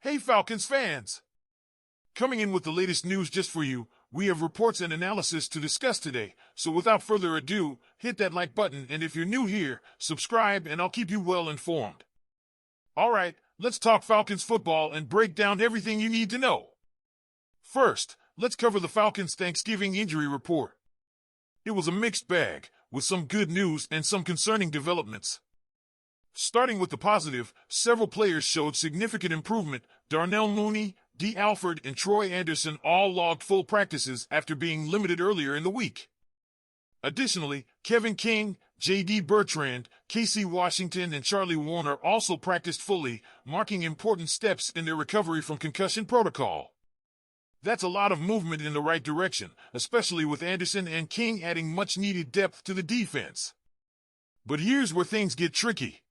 Hey Falcons fans! Coming in with the latest news just for you, we have reports and analysis to discuss today, so without further ado, hit that like button, and if you're new here, subscribe and I'll keep you well informed. Alright, let's talk Falcons football and break down everything you need to know. First, let's cover the Falcons' Thanksgiving injury report. It was a mixed bag, with some good news and some concerning developments. Starting with the positive, several players showed significant improvement. Darnell Mooney, D. Alford, and Troy Anderson all logged full practices after being limited earlier in the week. Additionally, Kevin King, J.D. Bertrand, K.C. Washington, and Charlie Warner also practiced fully, marking important steps in their recovery from concussion protocol. That's a lot of movement in the right direction, especially with Anderson and King adding much-needed depth to the defense. But here's where things get tricky.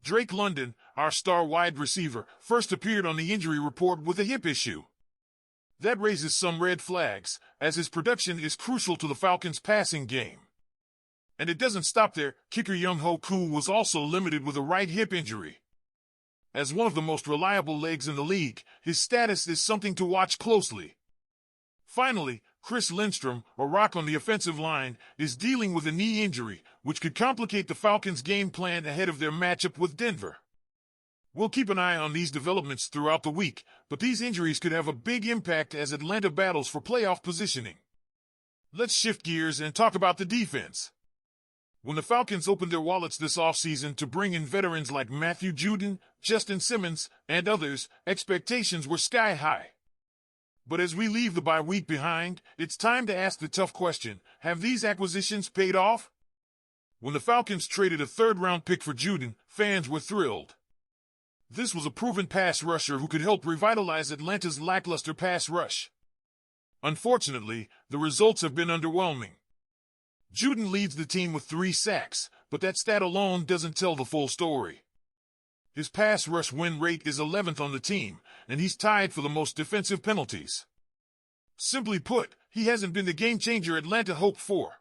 Drake London, our star wide receiver, first appeared on the injury report with a hip issue. That raises some red flags, as his production is crucial to the Falcons' passing game. And it doesn't stop there. Kicker Younghoe Koo was also limited with a right hip injury. As one of the most reliable legs in the league, his status is something to watch closely. Finally, Chris Lindstrom, a rock on the offensive line, is dealing with a knee injury, which could complicate the Falcons' game plan ahead of their matchup with Denver. We'll keep an eye on these developments throughout the week, but these injuries could have a big impact as Atlanta battles for playoff positioning. Let's shift gears and talk about the defense. When the Falcons opened their wallets this offseason to bring in veterans like Matthew Judon, Justin Simmons, and others, expectations were sky high. But as we leave the bye week behind, it's time to ask the tough question: have these acquisitions paid off? When the Falcons traded a third-round pick for Judon, fans were thrilled. This was a proven pass rusher who could help revitalize Atlanta's lackluster pass rush. Unfortunately, the results have been underwhelming. Judon leads the team with 3 sacks, but that stat alone doesn't tell the full story. His pass rush win rate is 11th on the team, and he's tied for the most defensive penalties. Simply put, he hasn't been the game-changer Atlanta hoped for.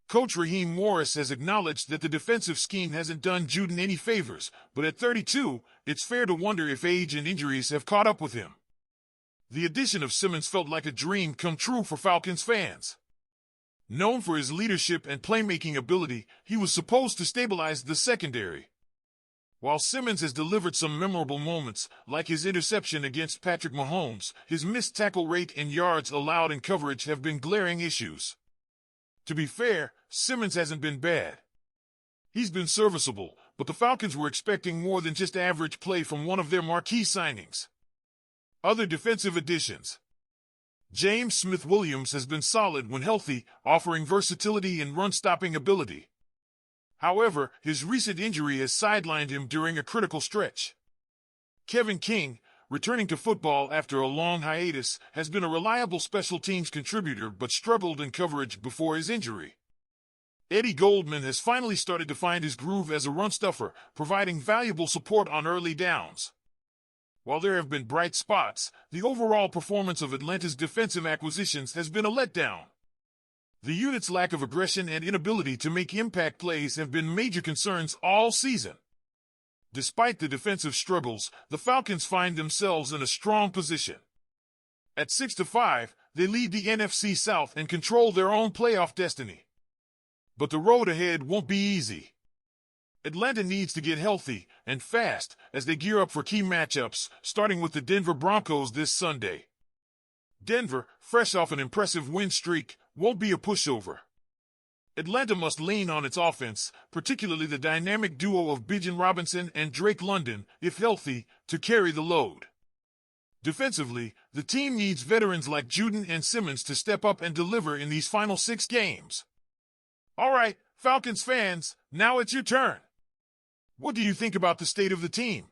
Coach Raheem Morris has acknowledged that the defensive scheme hasn't done Judon any favors, but at 32, it's fair to wonder if age and injuries have caught up with him. The addition of Simmons felt like a dream come true for Falcons fans. Known for his leadership and playmaking ability, he was supposed to stabilize the secondary. While Simmons has delivered some memorable moments, like his interception against Patrick Mahomes, his missed tackle rate and yards allowed in coverage have been glaring issues. To be fair, Simmons hasn't been bad. He's been serviceable, but the Falcons were expecting more than just average play from one of their marquee signings. Other defensive additions. James Smith-Williams has been solid when healthy, offering versatility and run-stopping ability. However, his recent injury has sidelined him during a critical stretch. Kevin King, returning to football after a long hiatus, has been a reliable special teams contributor but struggled in coverage before his injury. Eddie Goldman has finally started to find his groove as a run-stuffer, providing valuable support on early downs. While there have been bright spots, the overall performance of Atlanta's defensive acquisitions has been a letdown. The unit's lack of aggression and inability to make impact plays have been major concerns all season. Despite the defensive struggles, the Falcons find themselves in a strong position. At 6-5, they lead the NFC South and control their own playoff destiny. But the road ahead won't be easy. Atlanta needs to get healthy, and fast, as they gear up for key matchups, starting with the Denver Broncos this Sunday. Denver, fresh off an impressive win streak, won't be a pushover. Atlanta must lean on its offense, particularly the dynamic duo of Bijan Robinson and Drake London, if healthy, to carry the load. Defensively, the team needs veterans like Judon and Simmons to step up and deliver in these final 6 games. All right, Falcons fans, now it's your turn. What do you think about the state of the team?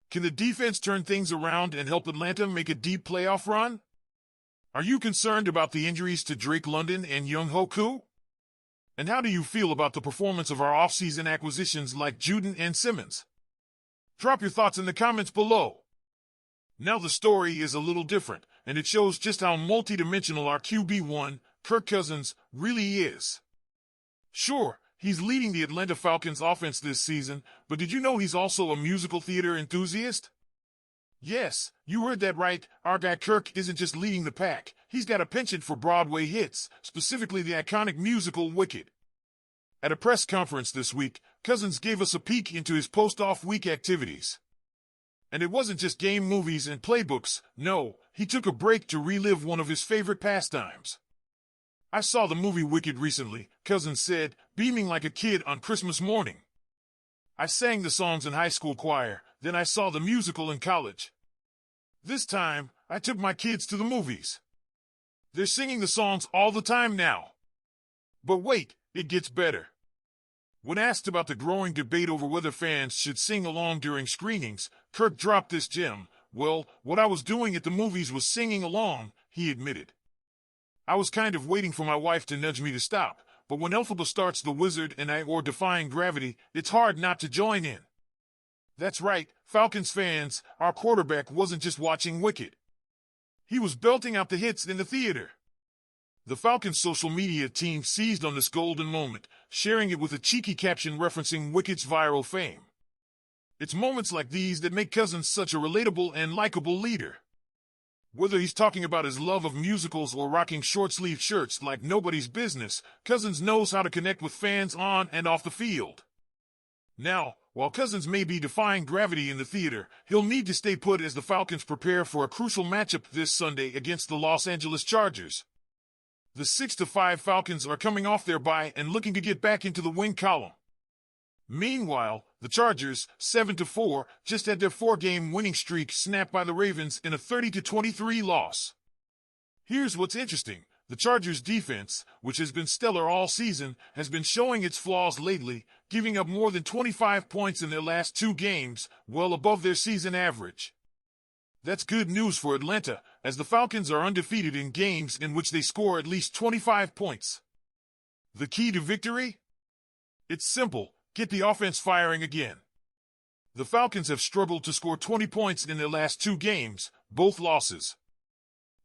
Can the defense turn things around and help Atlanta make a deep playoff run? Are you concerned about the injuries to Drake London and Younghoe Koo? And how do you feel about the performance of our offseason acquisitions like Judon and Simmons? Drop your thoughts in the comments below. Now the story is a little different, and it shows just how multidimensional our QB1, Kirk Cousins, really is. Sure, he's leading the Atlanta Falcons offense this season, but did you know he's also a musical theater enthusiast? Yes, you heard that right. Our guy Kirk isn't just leading the pack. He's got a penchant for Broadway hits, specifically the iconic musical Wicked. At a press conference this week, Cousins gave us a peek into his post-off week activities. And it wasn't just game movies and playbooks. No, he took a break to relive one of his favorite pastimes. I saw the movie Wicked recently, Cousins said, beaming like a kid on Christmas morning. I sang the songs in high school choir, then I saw the musical in college. This time, I took my kids to the movies. They're singing the songs all the time now. But wait, it gets better. When asked about the growing debate over whether fans should sing along during screenings, Kirk dropped this gem. Well, what I was doing at the movies was singing along, he admitted. I was kind of waiting for my wife to nudge me to stop, but when Elphaba starts The Wizard or Defying Gravity, it's hard not to join in. That's right, Falcons fans, our quarterback wasn't just watching Wicked. He was belting out the hits in the theater. The Falcons' social media team seized on this golden moment, sharing it with a cheeky caption referencing Wicked's viral fame. It's moments like these that make Cousins such a relatable and likable leader. Whether he's talking about his love of musicals or rocking short-sleeved shirts like nobody's business, Cousins knows how to connect with fans on and off the field. Now, while Cousins may be defying gravity in the theater, he'll need to stay put as the Falcons prepare for a crucial matchup this Sunday against the Los Angeles Chargers. The 6-5 Falcons are coming off their bye and looking to get back into the win column. Meanwhile, the Chargers, 7-4, just had their 4-game winning streak snapped by the Ravens in a 30-23 loss. Here's what's interesting. The Chargers' defense, which has been stellar all season, has been showing its flaws lately, giving up more than 25 points in their last 2 games, well above their season average. That's good news for Atlanta, as the Falcons are undefeated in games in which they score at least 25 points. The key to victory? It's simple. Get the offense firing again. The Falcons have struggled to score 20 points in their last 2 games, both losses.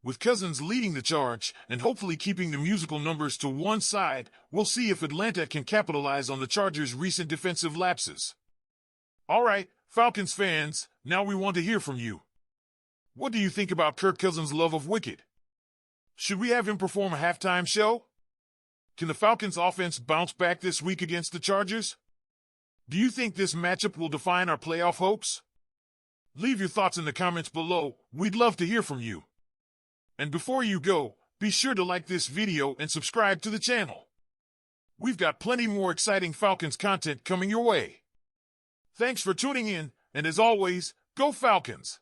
With Cousins leading the charge and hopefully keeping the musical numbers to one side, we'll see if Atlanta can capitalize on the Chargers' recent defensive lapses. All right, Falcons fans, now we want to hear from you. What do you think about Kirk Cousins' love of Wicked? Should we have him perform a halftime show? Can the Falcons' offense bounce back this week against the Chargers? Do you think this matchup will define our playoff hopes? Leave your thoughts in the comments below. We'd love to hear from you. And before you go, be sure to like this video and subscribe to the channel. We've got plenty more exciting Falcons content coming your way. Thanks for tuning in, and as always, go Falcons!